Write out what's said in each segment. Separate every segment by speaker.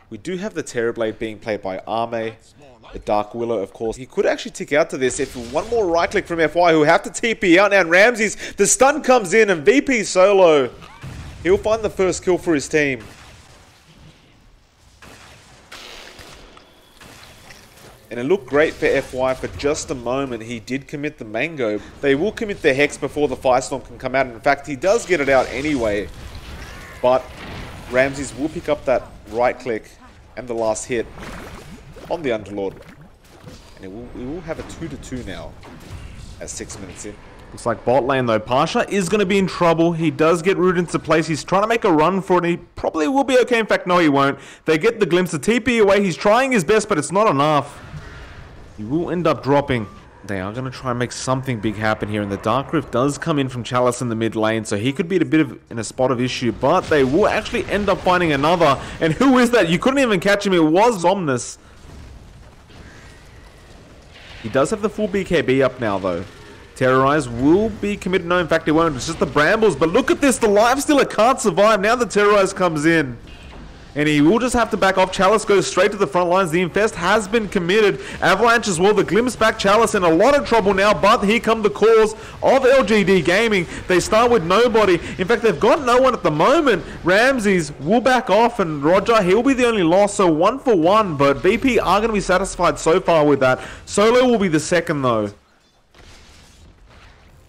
Speaker 1: We do have the Terrorblade being played by Arme. The Dark Willow, of course. He could actually tick out to this if one more right click from FY, who have to TP out now. And Ramses, the stun comes in, and VP solo. He'll find the first kill for his team. And it looked great for FY for just a moment. He did commit the Mango. They will commit the Hex before the Firestorm can come out. In fact, he does get it out anyway. But Ramses will pick up that right click and the last hit on the Underlord. And we will have a 2-2 now at 6 minutes in.
Speaker 2: Looks like bot lane though. Pasha is going to be in trouble. He does get rooted into place. He's trying to make a run for it. He probably will be okay. In fact, no, he won't. They get the glimpse of TP away. He's trying his best, but it's not enough. He will end up dropping. They are going to try and make something big happen here. And the Dark Rift does come in from Chalice in the mid lane. So he could be in a spot of issue. But they will actually end up finding another. And who is that? You couldn't even catch him. It was Zomnus. He does have the full BKB up now though. Terrorize will be committed. No, in fact, it won't. It's just the Brambles. But look at this. The Lifestealer can't survive. Now the Terrorize comes in. And he will just have to back off. Chalice goes straight to the front lines. The Infest has been committed. Avalanche as well. The Glimpse back. Chalice in a lot of trouble now. But here come the calls of LGD Gaming. They start with nobody. In fact, they've got no one at the moment. Ramses will back off. And Roger, he'll be the only loss. So 1 for 1. But VP are going to be satisfied so far with that. Solo will be the second though.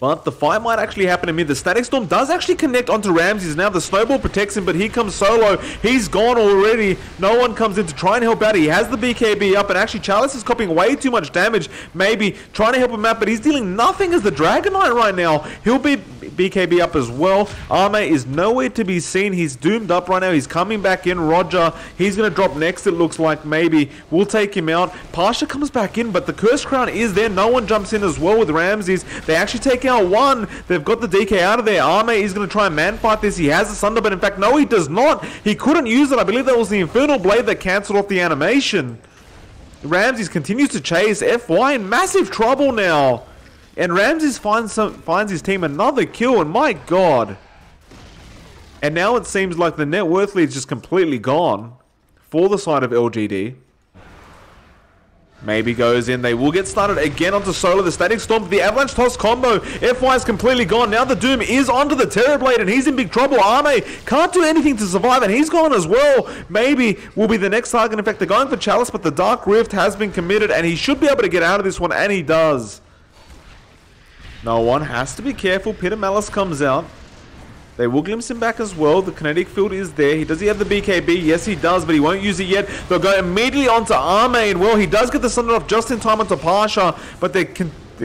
Speaker 2: But the fight might actually happen in mid. The Static Storm does actually connect onto Ramses. Now the Snowball protects him, but here comes Solo. He's gone already. No one comes in to try and help out. He has the BKB up, and actually Chalice is copying way too much damage. Maybe trying to help him out, but he's dealing nothing as the Dragon Knight right now. He'll be BKB up as well. Arme is nowhere to be seen. He's doomed up right now. He's coming back in. Roger, he's going to drop next, it looks like. Maybe we'll take him out. Pasha comes back in, but the Curse Crown is there. No one jumps in as well with Ramses. They actually take out one. They've got the DK out of there. Arme is going to try and man fight this. He has the Sunder, but in fact, no, he does not. He couldn't use it. I believe that was the Infernal Blade that cancelled off the animation. Ramses continues to chase. FY in massive trouble now. And Ramses finds his team another kill, and my god. And now it seems like the net worth lead is just completely gone for the side of LGD. Maybe goes in. They will get started again onto Solo. The Static Storm, the Avalanche Toss combo. FY is completely gone. Now the Doom is onto the Terrorblade, and he's in big trouble. Arme can't do anything to survive, and he's gone as well. Maybe will be the next target. In fact, they're going for Chalice, but the Dark Rift has been committed, and he should be able to get out of this one, and he does. No one has to be careful. Pit of Malice comes out. They will glimpse him back as well. The kinetic field is there. Does he have the BKB? Yes, he does, but he won't use it yet. They'll go immediately onto Arme, and well, he does get the Thunder off just in time onto Pasha, but they're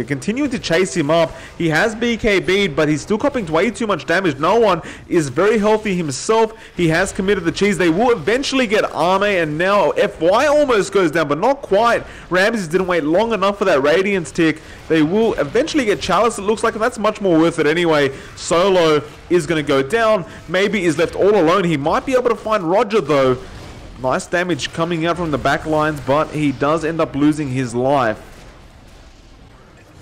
Speaker 2: continuing to chase him up. He has BKB'd, but he's still copying way too much damage. No one is very healthy himself. He has committed the cheese. They will eventually get Arme, and now FY almost goes down, but not quite. Ramses didn't wait long enough for that Radiance tick. They will eventually get Chalice, it looks like, and that's much more worth it anyway. Solo is going to go down. Maybe is left all alone. He might be able to find Roger, though. Nice damage coming out from the back lines, but he does end up losing his life.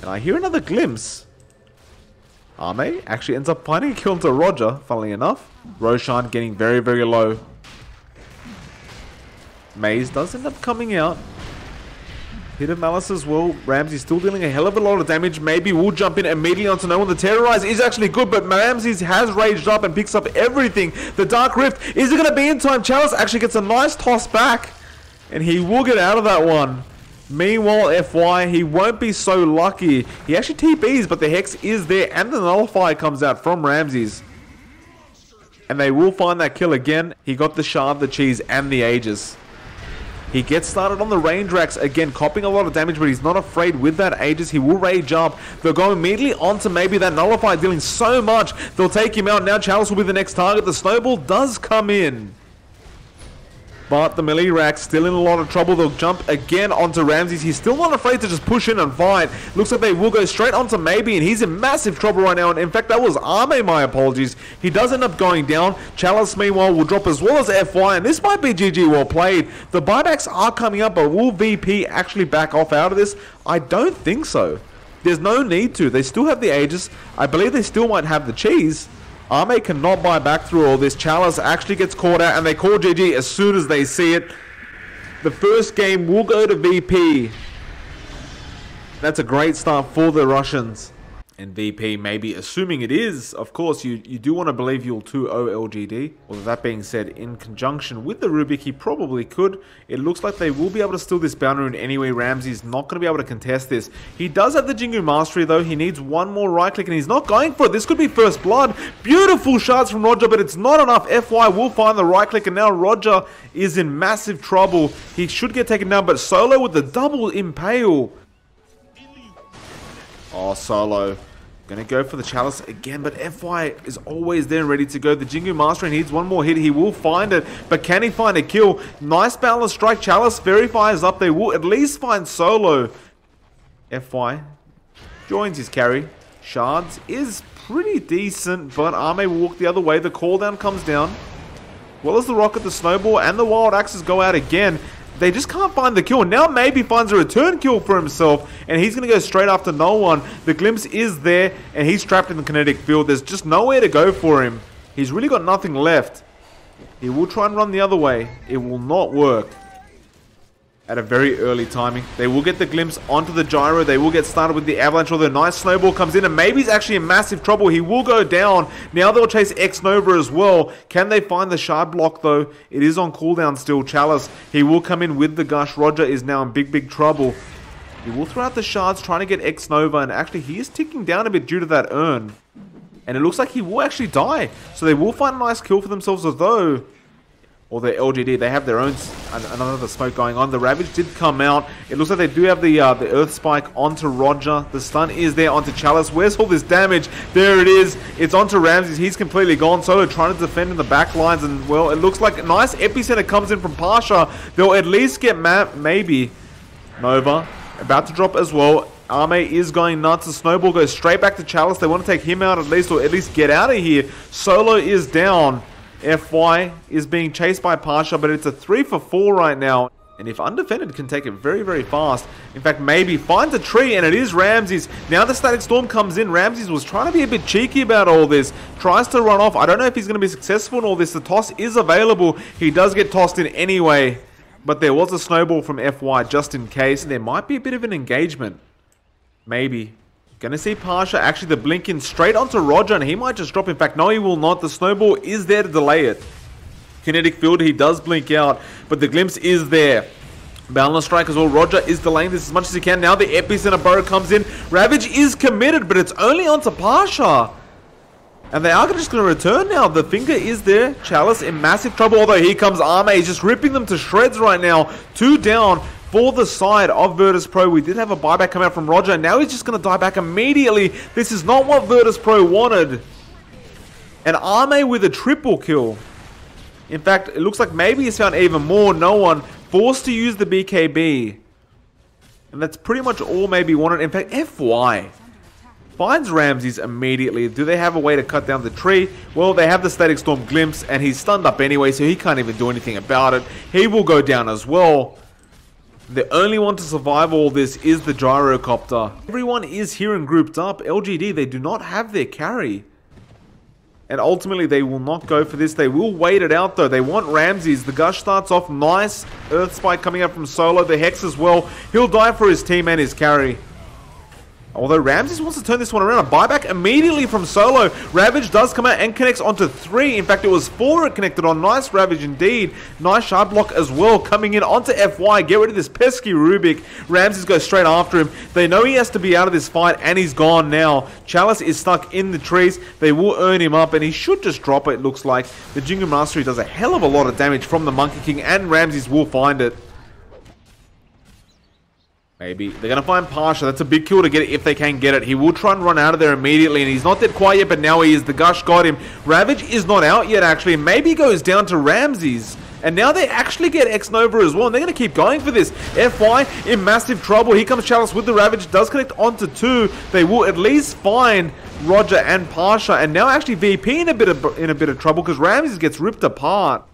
Speaker 2: And I hear another glimpse. Arme actually ends up finding a kill into Roger, funnily enough. Roshan getting very, very low. Maze does end up coming out. Hit of Malice as well. Ramses still dealing a hell of a lot of damage. Maybe we'll jump in immediately onto no one. The Terrorize is actually good, but Ramses has raged up and picks up everything. The Dark Rift, is it going to be in time? Chalice actually gets a nice toss back, and he will get out of that one. Meanwhile, FY, he won't be so lucky. He actually TPs, but the Hex is there, and the Nullifier comes out from Ramses. And they will find that kill again. He got the Shard, the Cheese, and the Aegis. He gets started on the range racks again, copping a lot of damage, but he's not afraid with that Aegis. He will rage up. They'll go immediately onto maybe that Nullifier, dealing so much. They'll take him out. Now Chalice will be the next target. The Snowball does come in. But the melee rack still in a lot of trouble. They'll jump again onto Ramses. He's still not afraid to just push in and fight. Looks like they will go straight onto Maybe, and he's in massive trouble right now. And in fact, that was Arme, my apologies. He does end up going down. Chalice, meanwhile, will drop as well as FY, and this might be GG well played. The buybacks are coming up, but will VP actually back off out of this? I don't think so. There's no need to. They still have the Aegis. I believe they still might have the cheese. Arme cannot buy back through all this. Chalice actually gets caught out, and they call GG as soon as they see it. The first game will go to VP. That's a great start for the Russians. And VP, maybe assuming it is, of course, you do want to believe you'll 2-0 LGD. Although that being said, in conjunction with the Rubik, he probably could. It looks like they will be able to steal this bound rune anyway. Ramsey's not going to be able to contest this. He does have the Jingu Mastery though. He needs one more right click and he's not going for it. This could be first blood. Beautiful shots from Roger, but it's not enough. FY will find the right click and now Roger is in massive trouble. He should get taken down, but Solo with the double impale. Oh, Solo. Gonna go for the Chalice again, but FY is always there and ready to go. The Jingu Master needs one more hit. He will find it, but can he find a kill? Nice balance strike. Chalice verifies up. They will at least find Solo. FY joins his carry. Shards is pretty decent, but Arme will walk the other way. The call down comes down. Well as the rocket, the snowball, and the wild axes go out again. They just can't find the kill. Now maybe finds a return kill for himself, and he's going to go straight after no one. The glimpse is there, and he's trapped in the kinetic field. There's just nowhere to go for him. He's really got nothing left. He will try and run the other way. It will not work. At a very early timing. They will get the glimpse onto the gyro. They will get started with the avalanche. Although nice snowball comes in and maybe he's actually in massive trouble. He will go down. Now they'll chase X Nova as well. Can they find the shard block though? It is on cooldown still. Chalice, he will come in with the gush. Roger is now in big trouble. He will throw out the shards trying to get X Nova, and actually he is ticking down a bit due to that urn. And it looks like he will actually die. So they will find a nice kill for themselves, although... Or the LGD, they have their own, another smoke going on. The Ravage did come out. It looks like they do have the Earth Spike onto Roger. The stun is there onto Chalice. Where's all this damage? There it is. It's onto Ramses. He's completely gone. Solo trying to defend in the back lines. And, well, it looks like a nice epicenter comes in from Pasha. They'll at least get maybe Nova. About to drop as well. Arme is going nuts. The snowball goes straight back to Chalice. They want to take him out at least, or at least get out of here. Solo is down. FY is being chased by Pasha, but it's a 3 for 4 right now. And if undefended, can take it very fast. In fact, maybe finds a tree, and it is Ramses. Now the Static Storm comes in. Ramses was trying to be a bit cheeky about all this. Tries to run off. I don't know if he's going to be successful in all this. The toss is available. He does get tossed in anyway. But there was a snowball from FY just in case. There might be a bit of an engagement. Maybe. Gonna see Pasha actually the blink in straight onto Roger, and he might just drop. In fact, no, he will not. The snowball is there to delay it. Kinetic field, he does blink out, but the glimpse is there. Balance strike as well. Roger is delaying this as much as he can. Now the epicenter burrow comes in. Ravage is committed, but it's only onto Pasha. And they are just going to return now. The finger is there. Chalice in massive trouble, although here comes Arme. He's just ripping them to shreds right now. 2 down. For the side of Virtus Pro. We did have a buyback come out from Roger, and now he's just going to die back immediately. This is not what Virtus Pro wanted. And Arme with a triple kill. In fact, it looks like maybe he's found even more. No one forced to use the BKB. And that's pretty much all maybe wanted. In fact, FY finds Ramses immediately. Do they have a way to cut down the tree? Well, they have the Static Storm glimpse, and he's stunned up anyway, so he can't even do anything about it. He will go down as well. The only one to survive all this is the Gyrocopter. Everyone is here and grouped up. LGD, they do not have their carry. And ultimately, they will not go for this. They will wait it out, though. They want Ramses. The Gush starts off nice. Earth Spike coming up from Solo. The Hex as well. He'll die for his team and his carry. Although Ramses wants to turn this one around. A buyback immediately from Solo. Ravage does come out and connects onto 3. In fact, it was 4 it connected on. Nice Ravage indeed. Nice shard block as well. Coming in onto FY. Get rid of this pesky Rubik. Ramses goes straight after him. They know he has to be out of this fight, and he's gone now. Chalice is stuck in the trees. They will earn him up, and he should just drop it, looks like. The Jingu Mastery does a hell of a lot of damage from the Monkey King, and Ramses will find it. Maybe. They're going to find Pasha. That's a big kill to get it if they can get it. He will try and run out of there immediately, and he's not dead quite yet, but now he is. The Gush got him. Ravage is not out yet, actually. Maybe goes down to Ramses. And now they actually get X Nova as well, and they're going to keep going for this. FY in massive trouble. Here comes Chalice with the Ravage. Does connect onto 2. They will at least find Roger and Pasha. And now actually VP in a bit of trouble because Ramses gets ripped apart.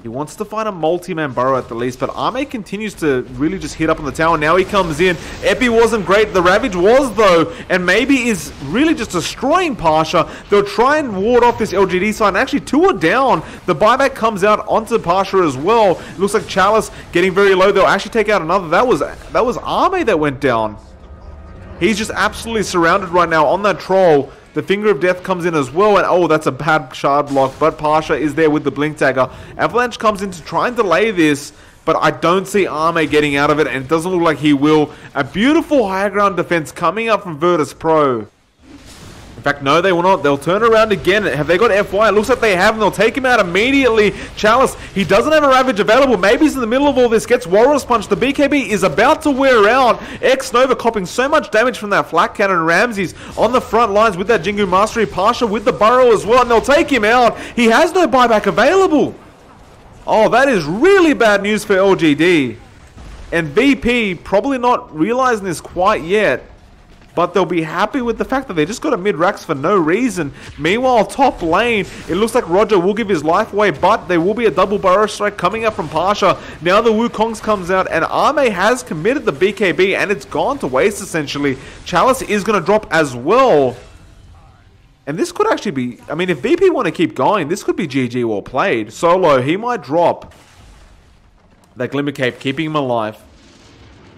Speaker 2: He wants to find a multi-man burrow at the least, but Ame continues to really just hit up on the tower. Now he comes in. Epi wasn't great. The Ravage was, though, and maybe is really just destroying Pasha. They'll try and ward off this LGD side, and actually 2 are down. The buyback comes out onto Pasha as well. It looks like Chalice getting very low. They'll actually take out another. That was Ame that went down. He's just absolutely surrounded right now on that troll. The Finger of Death comes in as well, and oh, that's a bad shard block, but Pasha is there with the Blink Dagger. Avalanche comes in to try and delay this, but I don't see Ame getting out of it, and it doesn't look like he will. A beautiful high ground defense coming up from Virtus Pro. In fact, no, they will not. They'll turn around again. Have they got FY? It looks like they have, and they'll take him out immediately. Chalice, he doesn't have a Ravage available. Maybe he's in the middle of all this. Gets Walrus Punch. The BKB is about to wear out. X-Nova copping so much damage from that Flak Cannon. Ramses on the front lines with that Jingu Mastery. Pasha with the Burrow as well, and they'll take him out. He has no buyback available. Oh, that is really bad news for LGD. And VP probably not realizing this quite yet. But they'll be happy with the fact that they just got a mid-racks for no reason. Meanwhile, top lane, it looks like Roger will give his life away, but there will be a double Burrow Strike coming up from Pasha. Now the Wukongs comes out, and Ame has committed the BKB, and it's gone to waste, essentially. Chalice is going to drop as well. And this could actually be... I mean, if VP want to keep going, this could be GG well played. Solo, he might drop. That Glimmer Cape, keeping him alive.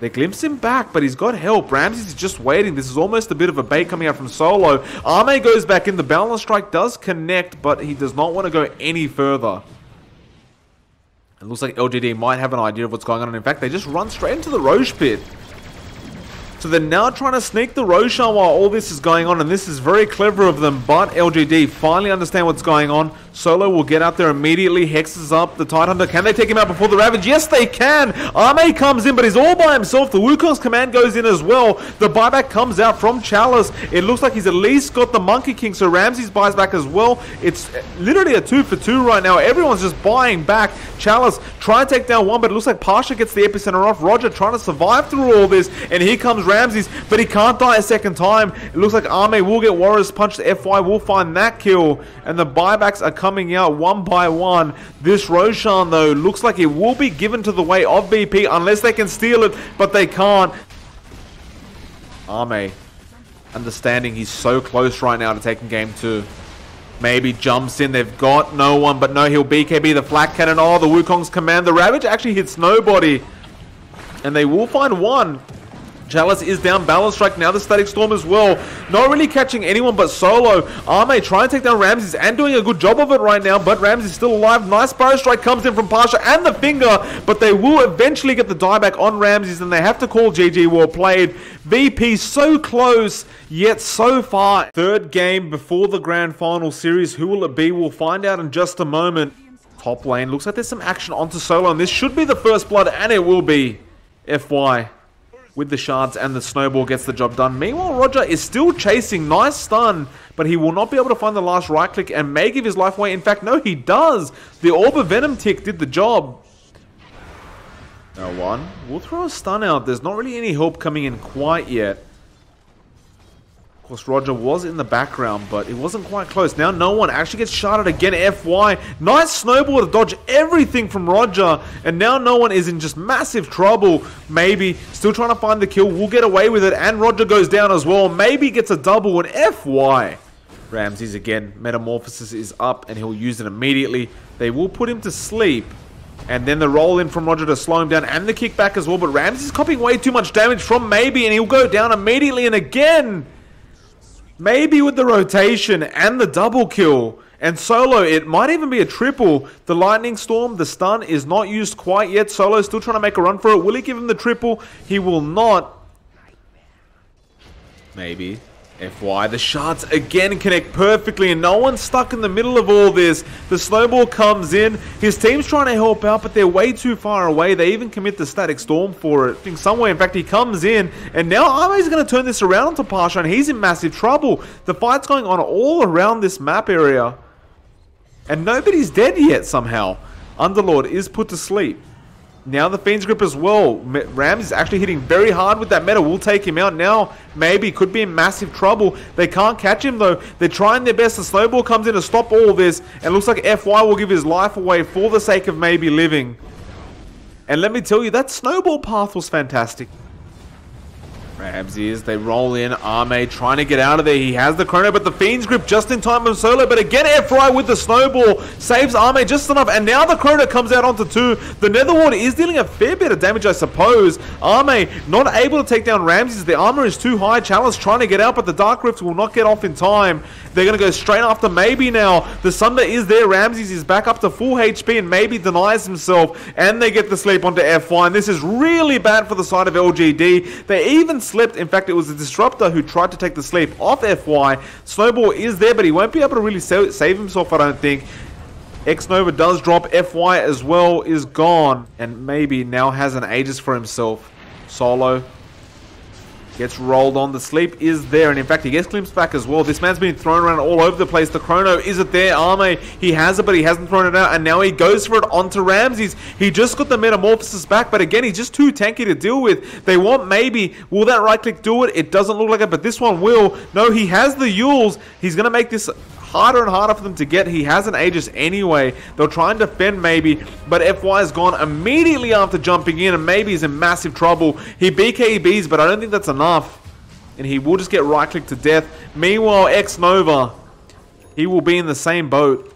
Speaker 2: They glimpse him back, but he's got help. Ramses is just waiting. This is almost a bit of a bait coming out from Solo. Ame goes back in. The Balance Strike does connect, but he does not want to go any further. It looks like LGD might have an idea of what's going on. And in fact, they just run straight into the Roche Pit. So they're now trying to sneak the Roshan while all this is going on, and this is very clever of them, but LGD finally understand what's going on. Solo will get out there immediately, hexes up the Tidehunter. Can they take him out before the Ravage? Yes, they can! Ame comes in, but he's all by himself. The Wukong's command goes in as well. The buyback comes out from Chalice. It looks like he's at least got the Monkey King, so Ramses buys back as well. It's literally a 2-for-2 right now. Everyone's just buying back. Chalice trying to take down one, but it looks like Pasha gets the epicenter off. Roger trying to survive through all this, and here comes Ramses, but he can't die a second time. It looks like Ame will get Warriors Punch. The FY will find that kill, and the buybacks are coming out one by one. This Roshan, though, looks like it will be given to the way of BP unless they can steal it, but they can't. Ame, understanding he's so close right now to taking game 2. Maybe jumps in. They've got no one, but no, he'll BKB the Flak Cannon. Oh, the Wukong's command. The Ravage actually hits nobody, and they will find one. Chalice is down. Balance Strike now. The Static Storm as well. Not really catching anyone but Solo. Ame trying to take down Ramses and doing a good job of it right now, but Ramses is still alive. Nice Burrow Strike comes in from Pasha and the Finger, but they will eventually get the dieback on Ramses, and they have to call GG well played. VP so close, yet so far. Third game before the Grand Final Series. Who will it be? We'll find out in just a moment. Top lane. Looks like there's some action onto Solo, and this should be the first blood, and it will be. FY. With the shards, and the snowball gets the job done. Meanwhile, Roger is still chasing. Nice stun, but he will not be able to find the last right click and may give his life away. In fact, no, he does. The Orb of Venom tick did the job. Now one. We'll throw a stun out. There's not really any help coming in quite yet. Of course, Roger was in the background, but it wasn't quite close. Now no one actually gets sharded again. FY. Nice snowball to dodge everything from Roger. And now no one is in just massive trouble. Maybe still trying to find the kill. We'll get away with it. And Roger goes down as well. Maybe gets a double. And FY. Ramses again. Metamorphosis is up, and he'll use it immediately. They will put him to sleep. And then the roll in from Roger to slow him down, and the kickback as well. But Ramses is copying way too much damage from Maybe, and he'll go down immediately. And again, Maybe with the rotation and the double kill. And Solo, it might even be a triple. The Lightning Storm, the stun, is not used quite yet. Solo still trying to make a run for it. Will he give him the triple? He will not. Maybe. FY, the shards again connect perfectly, and no one's stuck in the middle of all this. The snowball comes in. His team's trying to help out, but they're way too far away. They even commit the Static Storm for it. I think somewhere, in fact, he comes in, and now Ame's going to turn this around onto Pasha, and he's in massive trouble. The fight's going on all around this map area, and nobody's dead yet somehow. Underlord is put to sleep. Now the Fiend's Grip as well. Rams is actually hitting very hard with that meta. Will take him out now. Maybe could be in massive trouble. They can't catch him though. They're trying their best. The Snowball comes in to stop all this. And looks like FY will give his life away for the sake of maybe living. And let me tell you, that Snowball path was fantastic. Ramses, they roll in. Arme trying to get out of there. He has the chrono, but the Fiend's Grip just in time from Solo. But again, F-Right with the Snowball saves Arme just enough. And now the chrono comes out onto 2. The Netherward is dealing a fair bit of damage, I suppose. Arme not able to take down Ramses. The armor is too high. Chalice trying to get out, but the Dark Rift will not get off in time. They're going to go straight after Maybe now. The Sunder is there. Ramses is back up to full HP and Maybe denies himself. And they get the sleep onto F1. This is really bad for the side of LGD. They even slipped. In fact, it was a Disruptor who tried to take the sleep off FY. Snowball is there, but he won't be able to really save himself, I don't think. X-Nova does drop. FY as well is gone. And Maybe now has an Aegis for himself. Solo gets rolled on. The sleep is there, and in fact he gets glimpsed back as well. This man's been thrown around all over the place. The chrono, is it there? Arme, he has it, but he hasn't thrown it out, and now he goes for it onto Ramses. He just got the Metamorphosis back, but again, he's just too tanky to deal with. They want Maybe. Will that right click do it? It doesn't look like it, but this one will. No, he has the Yules. He's gonna make this harder and harder for them to get. He has an Aegis anyway. They'll try and defend Maybe, but FY is gone immediately after jumping in, and Maybe is in massive trouble. He BKBs, but I don't think that's enough, and he will just get right clicked to death. Meanwhile, X-Nova, he will be in the same boat.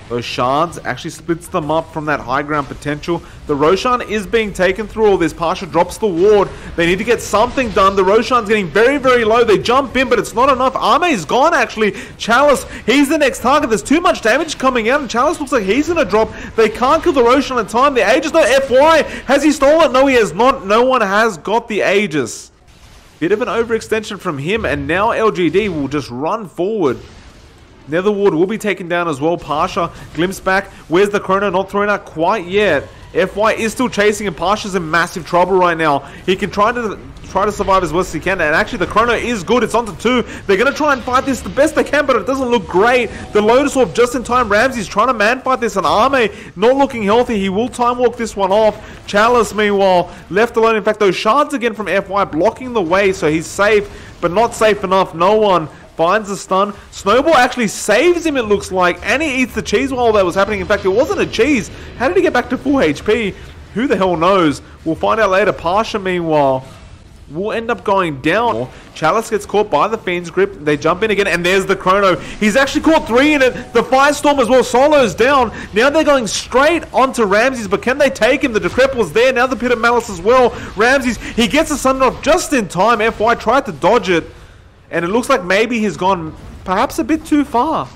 Speaker 2: Those shards actually splits them up from that high ground potential. The Roshan is being taken through all this. Pasha drops the ward. They need to get something done. The Roshan's getting very, very low. They jump in, but it's not enough. Arme's gone, actually. Chalice, he's the next target. There's too much damage coming out, and Chalice looks like he's going to drop. They can't kill the Roshan in time. The Aegis, no, FY. Has he stolen? No, he has not. No one has got the Aegis. Bit of an overextension from him, and now LGD will just run forward. Netherward will be taken down as well. Pasha, glimpse back. Where's the chrono? Not thrown out quite yet. FY is still chasing, and Pasha's in massive trouble right now. He can try to survive as well as he can, and actually the chrono is good. It's onto 2. They're going to try and fight this the best they can, but it doesn't look great. The Lotus Orb just in time. Ramsey's trying to man fight this, and Arme not looking healthy. He will time walk this one off. Chalice, meanwhile, left alone. In fact, those shards again from FY blocking the way, so he's safe, but not safe enough. No one finds the stun. Snowball actually saves him, it looks like, and he eats the cheese while that was happening. In fact, it wasn't a cheese. How did he get back to full HP? Who the hell knows? We'll find out later. Pasha, meanwhile, will end up going down. Chalice gets caught by the Fiend's Grip. They jump in again, and there's the chrono. He's actually caught 3 in it. The Firestorm as well. Solo's down. Now they're going straight onto Ramses, but can they take him? The Decrepit's there. Now the Pit of Malice as well. Ramses, he gets the Sun off just in time. FY tried to dodge it, and it looks like maybe he's gone perhaps a bit too far.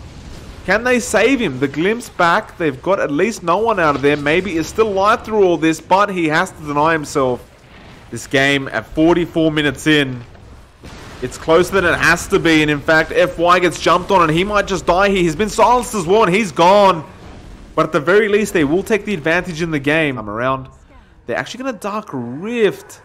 Speaker 2: Can they save him? The glimpse back. They've got at least no one out of there. Maybe is still alive through all this, but he has to deny himself. This game at 44 minutes in, it's closer than it has to be. And in fact, FY gets jumped on, and he might just die here. He's been silenced as well, and he's gone. But at the very least, they will take the advantage in the game. I'm around. They're actually going to Dark Rift.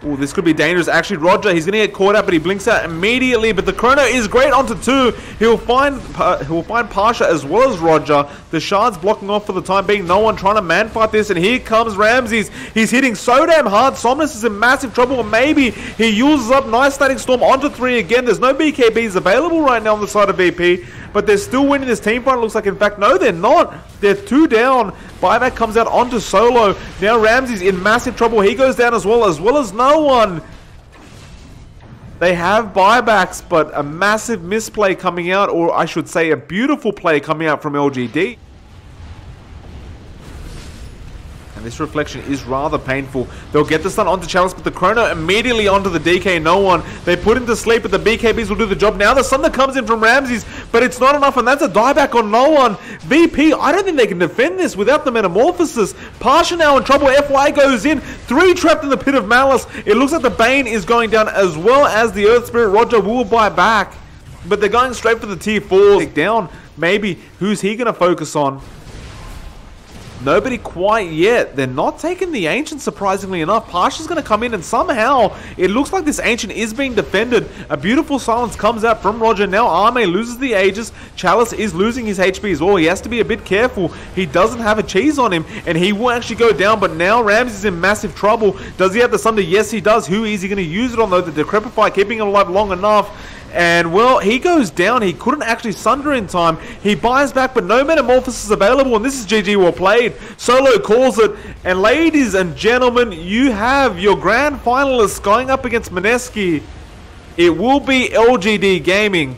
Speaker 2: Oh, this could be dangerous. Actually, Roger, he's going to get caught out, but he blinks out immediately. But the chrono is great onto 2. He'll find Pasha as well as Roger. The shards blocking off for the time being. No one trying to man fight this. And here comes Ramses. He's hitting so damn hard. Somnus is in massive trouble. And maybe he uses up nice Static Storm onto 3 again. There's no BKBs available right now on the side of VP. But they're still winning this team fight. Looks like, in fact, no, they're not. They're 2 down. Buyback comes out onto Solo. Now Ramsey's in massive trouble. He goes down as well as no one. They have buybacks, but a massive misplay coming out, or I should say a beautiful play coming out from LGD. And this reflection is rather painful. They'll get the stun onto Chalice, but the chrono immediately onto the DK. No one. They put him to sleep, but the BKBs will do the job. Now the stun that comes in from Ramses, but it's not enough, and that's a dieback on no one. VP, I don't think they can defend this without the Metamorphosis. Pasha now in trouble. FY goes in. 3 trapped in the Pit of Malice. It looks like the Bane is going down, as well as the Earth Spirit. Roger will buy back, but they're going straight for the tier 4. Down. Maybe. Who's he going to focus on? Nobody quite yet. They're not taking the Ancient, surprisingly enough. Pasha's going to come in, and somehow it looks like this Ancient is being defended. A beautiful silence comes out from Roger. Now Arme loses the Aegis. Chalice is losing his HP as well. He has to be a bit careful. He doesn't have a cheese on him, and he will actually go down, but now Ramsey's in massive trouble. Does he have the Sunder? Yes, he does. Who is he going to use it on, though? The Decrepify keeping him alive long enough. And, well, he goes down. He couldn't actually Sunder in time. He buys back, but no Metamorphosis is available, and this is GG well played. Solo calls it, and ladies and gentlemen, you have your grand finalists going up against Mineski. It will be LGD Gaming